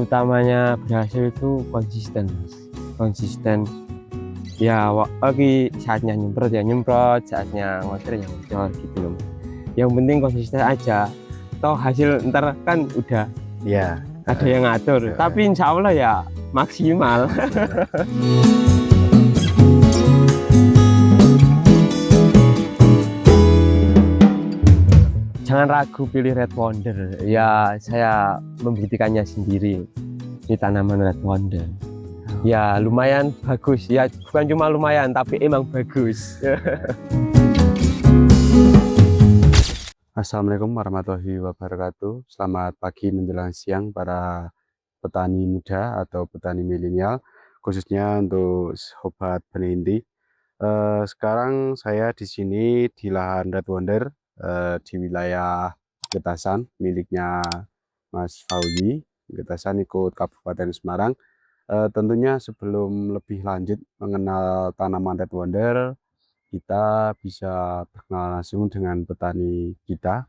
utamanya berhasil itu konsisten, Mas. Konsisten. Ya, lagi saatnya nyemprot ya nyemprot, saatnya ngocor ya ngocor gitu loh. Yang penting konsisten aja. Toh hasil ntar kan udah ya ada yang ngatur. Tapi insya Allah ya maksimal. Jangan ragu pilih Red Wonder. Ya, saya membuktikannya sendiri. Ini tanaman Red Wonder. Ya, lumayan bagus. Ya, bukan cuma lumayan, tapi emang bagus. Assalamualaikum warahmatullahi wabarakatuh. Selamat pagi menjelang siang para petani muda atau petani milenial, khususnya untuk sobat penindi. Sekarang saya di sini di lahan Red Wonder di wilayah Getasan miliknya Mas Fauzi. Getasan ikut Kabupaten Semarang. Tentunya sebelum lebih lanjut mengenal tanaman Red Wonder, kita bisa berkenalan langsung dengan petani kita.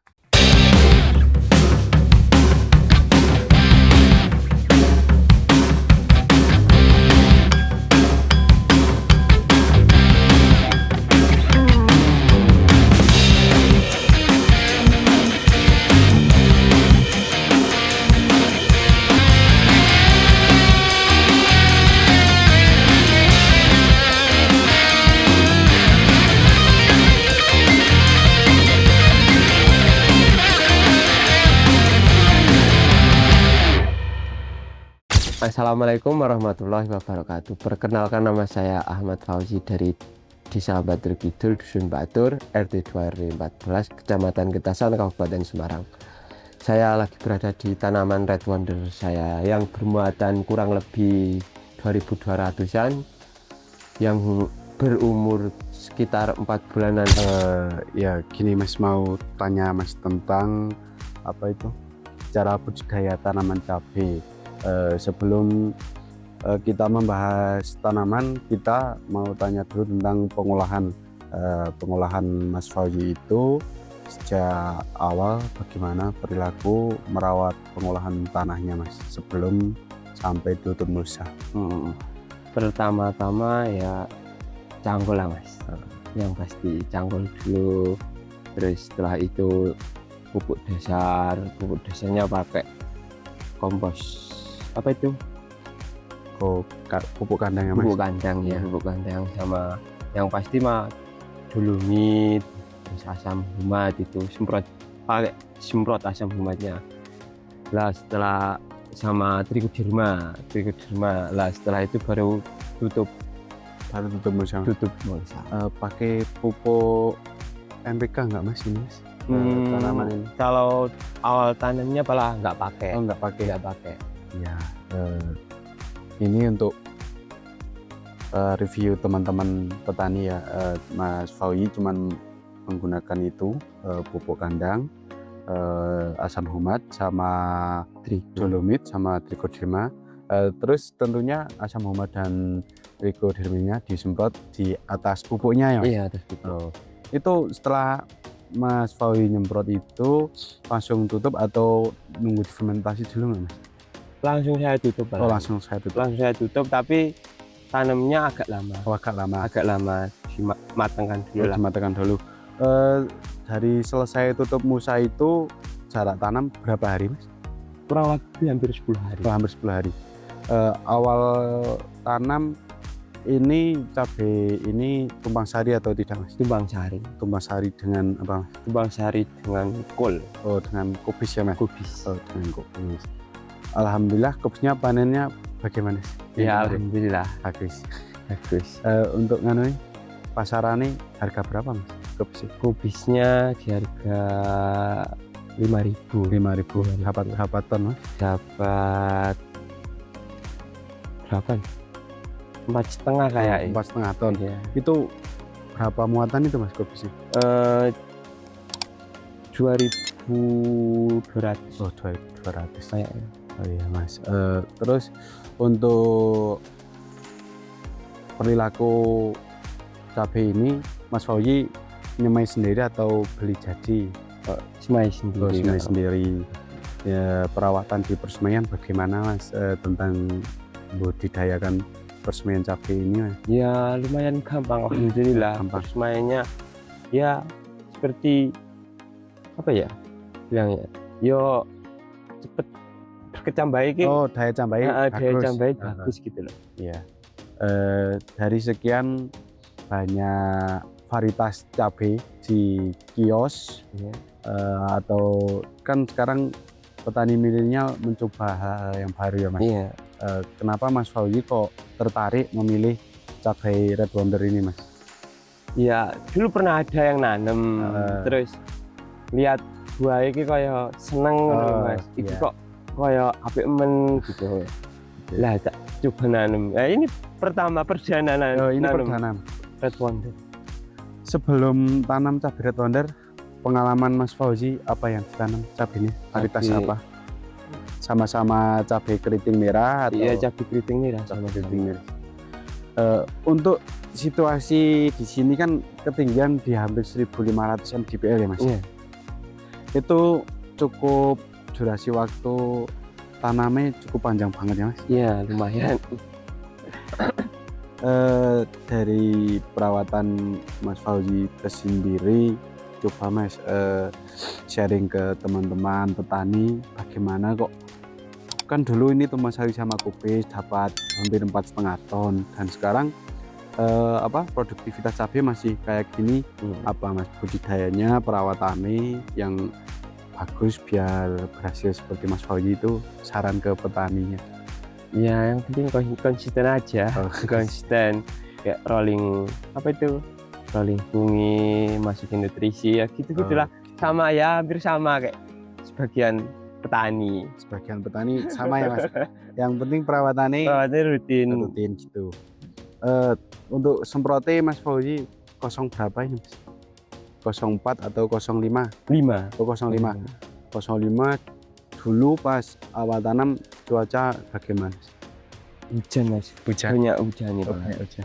Assalamualaikum warahmatullahi wabarakatuh. Perkenalkan, nama saya Ahmad Fauzi dari Desa Batur Kidul, Dusun Batur, RT 2 RW 14, Kecamatan Getasan, Kabupaten Semarang. Saya lagi berada di tanaman Red Wonder saya yang bermuatan kurang lebih 2200-an, yang berumur sekitar 4 bulanan. Ya gini Mas, mau tanya Mas tentang apa itu cara budidaya tanaman cabai. Sebelum kita membahas tanaman, kita mau tanya dulu tentang pengolahan Mas Fauzi itu sejak awal bagaimana perilaku merawat pengolahan tanahnya Mas sebelum sampai tutup mulsa. Pertama-tama ya cangkul lah Mas, yang pasti cangkul dulu, terus setelah itu pupuk dasarnya pakai kompos, apa itu, pupuk kandang ya Mas? Pupuk kandang ya, pupuk kandang sama yang pasti mah dolomit, terus asam humat, itu semprot asam humatnya lah. Setelah sama trichoderma lah, setelah itu baru tutup mulsa. Pakai pupuk NPK nggak Mas ini Mas? Tanaman ini kalau awal tanamnya malah nggak pakai. nggak pakai ya. Ini untuk review teman-teman petani ya. Mas Fauzi cuman menggunakan itu pupuk kandang, asam humat sama dolomit sama trichoderma. Terus tentunya asam humat dan trichodermanya disemprot di atas pupuknya ya Mas? Iya, atas pupuk. Itu setelah Mas Fauzi nyemprot itu langsung tutup atau nunggu difermentasi dulu nggak Mas? Langsung saya tutup. Langsung saya tutup, tapi tanamnya agak lama. Dimatangkan dulu. Dari selesai tutup mulsa itu jarak tanam berapa hari Mas? Kurang lebih hampir 10 hari. Awal tanam ini cabai ini tumpang sari atau tidak Mas? Tumpang sari dengan apa Mas? Tumpang sari dengan kol. Dengan kubis ya Mas? Kubis. Dengan kubis. Alhamdulillah kubisnya panennya bagaimana? Ya alhamdulillah bagus. Untuk pasarannya harga berapa Mas kubisnya? Di harga 5.000. Dapat berapa ton Mas? Dapat 4,5 kayak 4,5 ton ya. Itu berapa muatan itu Mas kubisnya? 2.200. 2.200 kayaknya. Oh iya Mas. Terus untuk perilaku cabai ini Mas Fauzi nyemai sendiri atau beli jadi? Semai sendiri. Sendiri. Ya, perawatan di persemaian bagaimana Mas, tentang budidayakan persemaian cabai ini Mas? Ya lumayan gampang, alhamdulillah. Gampang. Persemaiannya ya seperti apa ya bilangnya, yo cepet berkecambai ki. Oh, daya cambai Daya bagus. cambai bagus gitu loh. Iya. Dari sekian banyak varietas cabai di kios, Iya. atau kan sekarang petani milenial mencoba hal-hal yang baru ya Mas. Iya. Kenapa Mas Fauzi kok tertarik memilih cabai Red Wonder ini Mas? Ya dulu pernah ada yang nanem, terus lihat buah iki kaya seneng Mas. Iki iya. kok kaya apik men gitu. Lah tak coba nanem. Nah ini pertama perdana Ini nanem perdana. Red Wonder. Sebelum tanam cabai Red Wonder, pengalaman Mas Fauzi apa yang ditanam cabainya? Varietas Cabai. apa? Sama-sama cabai keriting merah atau Iya cabai keriting merah cabai sama keriting merah? Untuk situasi di sini kan ketinggian di hampir 1.500 mdpl ya Mas. Iya. Itu cukup durasi waktu tanamnya cukup panjang banget ya Mas. Iya lumayan. Dari perawatan Mas Fauzi sendiri, coba Mas sharing ke teman-teman petani bagaimana kok, kan dulu ini Tumbang Sari sama Kubis dapat hampir 4,5 ton dan sekarang produktivitas cabai masih kayak gini. Apa Mas budidayanya, perawatannya yang bagus biar berhasil seperti Mas Fauzi itu, saran ke petaninya? Ya yang penting konsisten aja. Konsisten kayak rolling apa itu, rolling bumi, masukin nutrisi ya gitu-gitulah. Sama ya hampir sama kayak sebagian petani. Sebagian petani sama ya Mas. Yang penting perawatannya rutin gitu. Untuk semprotnya Mas Fauzi kosong berapa ini Mas? 04 atau 05? 5. Oh, 05. 05 dulu pas awal tanam cuaca bagaimana? Hujan Mas. Hujan. Banyak hujan itu. Hujan.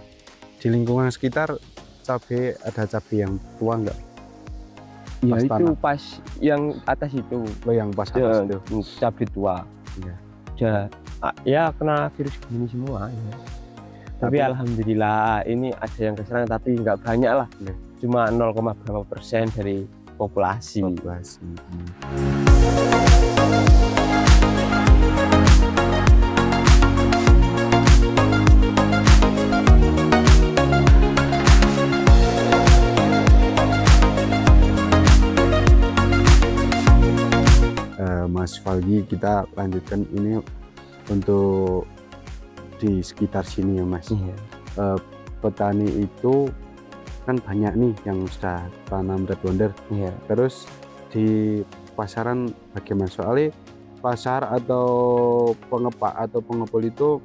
Di lingkungan sekitar ada cabai yang tua enggak? Ya Pas itu tanam. pas yang atas itu. Oh, yang pas atas itu. Cabai tua. Iya. Ya kena virus gini semua ya. Tapi alhamdulillah ini ada yang keserang tapi nggak banyak lah. Iya. Cuma 0,berapa% dari populasi. Mas Fauzi, kita lanjutkan ini untuk di sekitar sini ya Mas. Iya. Petani itu kan banyak nih yang sudah tanam Red Wonder. Iya. Terus di pasaran bagaimana? Soalnya pasar atau pengepak atau pengepul itu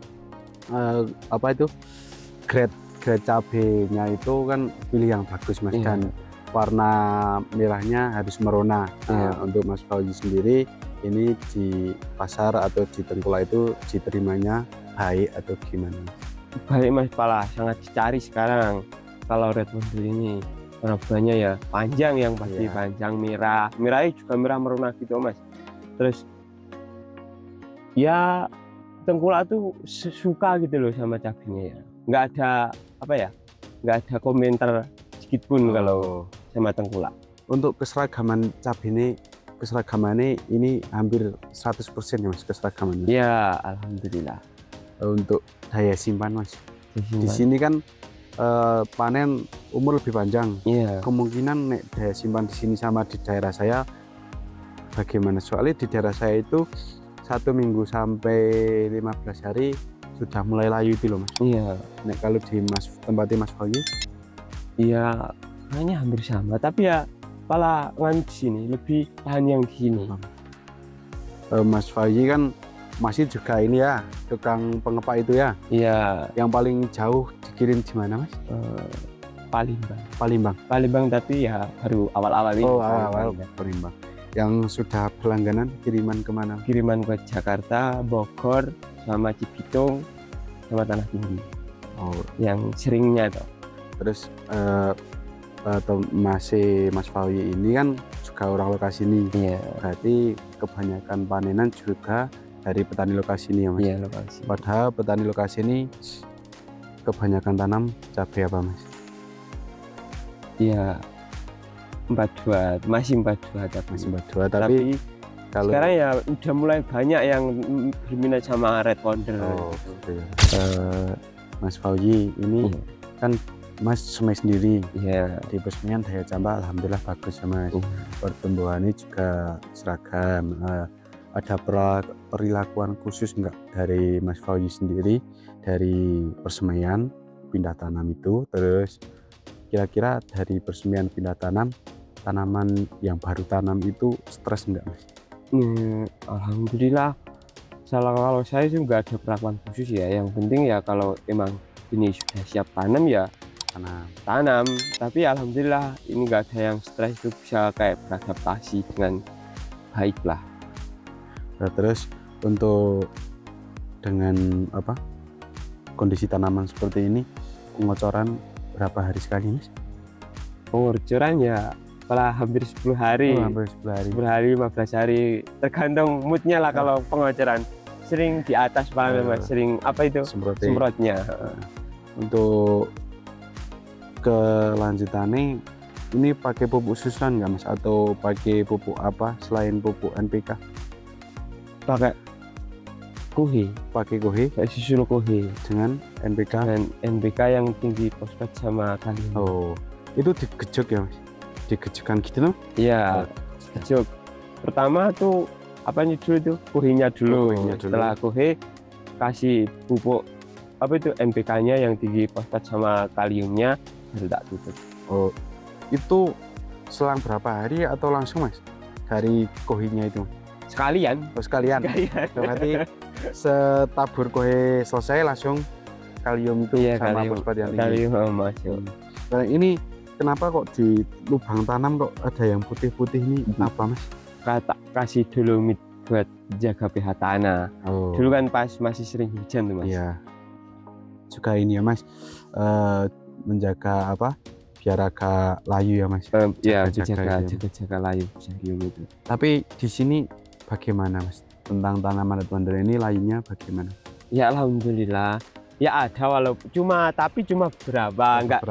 grade cabenya itu kan pilih yang bagus Mas. Iya. Dan warna merahnya harus merona. Untuk Mas Fauzi sendiri ini di pasar atau di Tengkulak itu diterimanya baik atau gimana? Baik Mas, pala sangat dicari sekarang kalau Red Wonder ini. Warna buahnya ya panjang, yang pasti panjang, merahnya juga merah merona gitu Mas. Terus ya Tengkulak tuh suka gitu loh sama cabenya ya. Nggak ada komentar sedikit pun kalau sama Tengkulak. Untuk keseragamannya ini hampir 100% ya Mas, keseragamannya. Ya alhamdulillah. Untuk daya simpan Mas, di Simpan. sini kan panen umur lebih panjang. Iya. Kemungkinan daya simpan di sini sama di daerah saya bagaimana? Soalnya di daerah saya itu 1 minggu sampai 15 hari sudah mulai layu itu loh Mas. Iya. Kalau di tempatnya Mas Fauzi? Iya, kayaknya hampir sama. Tapi ya pala ngan di sini lebih tahan yang di sini. Mas Fauzi kan masih juga ini ya, tukang pengepak itu ya. Iya. Yang paling jauh dikirim di mana Mas? Palembang tapi ya baru awal-awal ini. Awal Palembang. Yang sudah berlangganan kiriman kemana? Kiriman ke Jakarta, Bogor, sama Cibitung, sama Tanah Tinggi. Yang seringnya toh. Terus atau Mas Fauzi ini kan juga orang lokasi ini. Iya. Berarti kebanyakan panenan juga dari petani lokasi ini ya Mas. Iya, lokasi. Padahal petani lokasi ini kebanyakan tanam cabai apa Mas? Iya, 42, masih 42 tapi. Masih 42, tapi kalau sekarang ya udah mulai banyak yang berminat sama red wonder. Gitu ya. Mas Fauzi ini kan Mas semai sendiri. Iya. Di persemian daya campak alhamdulillah bagus ya Mas. Pertumbuhannya juga seragam. Ada perilakuan khusus enggak dari Mas Fauzi sendiri dari persemaian pindah tanam itu? Terus kira-kira dari persemaian pindah tanam, tanaman yang baru tanam itu stres enggak Mas? Alhamdulillah, kalau saya sih nggak ada perlakuan khusus ya. Yang penting ya kalau emang ini sudah siap tanam ya tanam. Tapi alhamdulillah ini nggak ada yang stres, itu bisa kayak beradaptasi dengan baik lah. Nah, terus untuk dengan kondisi tanaman seperti ini, pengocoran berapa hari sekali Mas? Pengocoran ya setelah hampir 10 hari. Hampir 10 hari. 10 hari, 15 hari, tergantung moodnya lah. Kalau pengocoran sering di atas paling Mas, sering semprotnya. Untuk kelanjutannya ini pakai pupuk susulan nggak Mas, atau pakai pupuk apa selain pupuk NPK? Pakai kohe, kayak susul kohe dengan NPK. Dan NPK yang tinggi fosfat sama kalium. Itu digejok ya Mas? Digejokkan gitu loh? Iya, gejok. Pertama tuh kohenya dulu. Setelah kohe kasih pupuk NPK-nya yang tinggi fosfat sama kaliumnya, baru tak tutup. Itu selang berapa hari atau langsung Mas dari kohenya itu? Sekalian. Berarti setabur kohe selesai langsung kalium itu sama fosfat yang tinggi. Kalium masuk. Nah, ini kenapa kok di lubang tanam kok ada yang putih-putih ini apa Mas? Kasih dolomit buat jaga pH tanah. Dulu kan pas masih sering hujan tuh Mas. Iya. Juga ini ya Mas, menjaga biar agak layu ya Mas. Jaga layu itu. Tapi di sini bagaimana Mas tentang tanaman red wonder ini, layunya bagaimana? Ya alhamdulillah. Ya ada walaupun cuma berapa, enggak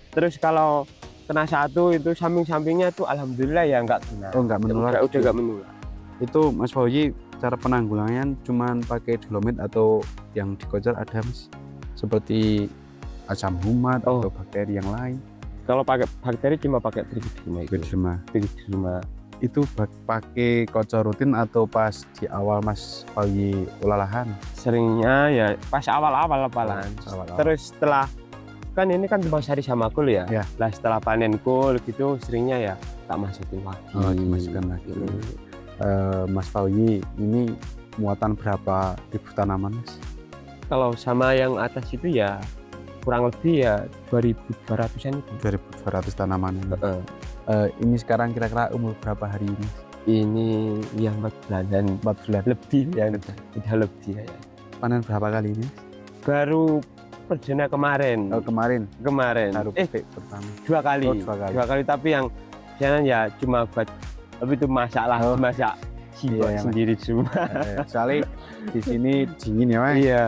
terus kalau kena satu itu samping-sampingnya tuh alhamdulillah ya enggak kena. Enggak menular. Udah enggak menular. Itu Mas Fauzi cara penanggulangannya cuman pakai dolomit atau yang dikocor ada Mas? Seperti asam humat atau bakteri yang lain? Kalau pakai bakteri cuma pakai trichoderma. Itu pakai kocor rutin atau pas di awal Mas Fauzi olah lahan? Seringnya ya pas awal-awal palan. Terus setelah kan ini kan Tumpang Sari sama kul ya. Lah setelah panen kul gitu seringnya ya tak masukin lagi. Dimasukkan lagi. Mas Fauzi ini muatan berapa ribu tanaman Mas? Kalau sama yang atas itu ya kurang lebih ya 2.200-an itu. 2.200 tanaman. Ini sekarang kira-kira umur berapa hari ini? Ini yang 4 bulan lebih ya, udah lebih ya. Panen berapa kali ini? Baru perdana kemarin. Kemarin. Baru pertama. 2 kali. 2 kali, tapi yang jangan ya cuma buat masak sendiri semua. Soalnya di sini dingin ya Mas. Iya.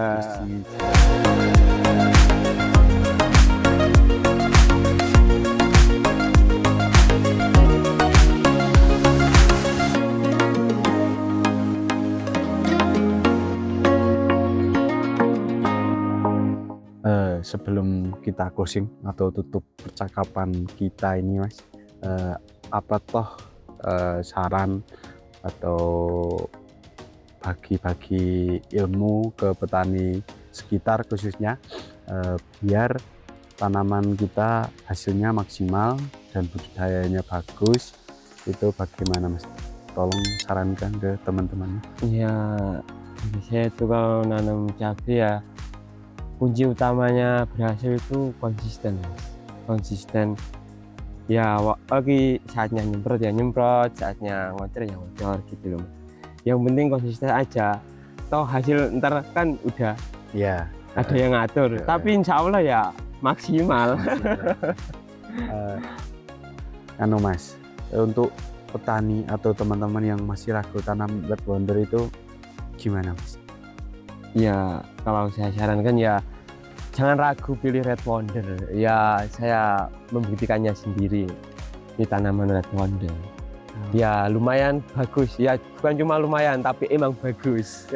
Sebelum kita closing atau tutup percakapan kita ini Mas, apa toh saran atau bagi-bagi ilmu ke petani sekitar khususnya biar tanaman kita hasilnya maksimal dan budidayanya bagus, itu bagaimana Mas? Tolong sarankan ke teman-teman. Ya, saya itu kalau nanam cabai ya kunci utamanya berhasil itu konsisten Mas. Konsisten ya, lagi saatnya nyemprot, saatnya ngocor ya ngocor gitu loh. Yang penting konsisten aja, toh hasil ntar kan udah ada yang ngatur, tapi insya Allah ya maksimal. Anu Mas, untuk petani atau teman-teman yang masih ragu tanam red wonder itu gimana Mas? Ya, kalau saya sarankan ya jangan ragu pilih red wonder. Ya, saya membuktikannya sendiri di tanaman red wonder. Ya, lumayan bagus. Ya, bukan cuma lumayan, tapi emang bagus.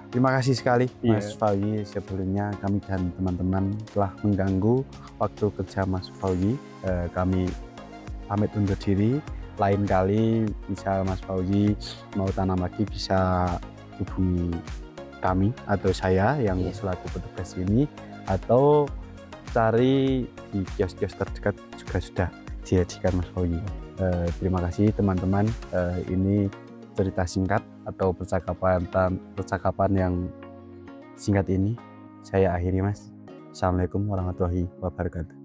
Terima kasih sekali Mas Iya. Fauzi, sebelumnya kami dan teman-teman telah mengganggu waktu kerja Mas Fauzi. Kami pamit undur diri. Lain kali bisa Mas Fauzi mau tanam lagi bisa hubungi kami atau saya yang Iya. selaku petugas ini, atau cari di kios-kios terdekat juga sudah disajikan Mas Fauzi. Terima kasih teman-teman. Ini cerita singkat atau percakapan yang singkat ini saya akhiri Mas. Assalamualaikum warahmatullahi wabarakatuh.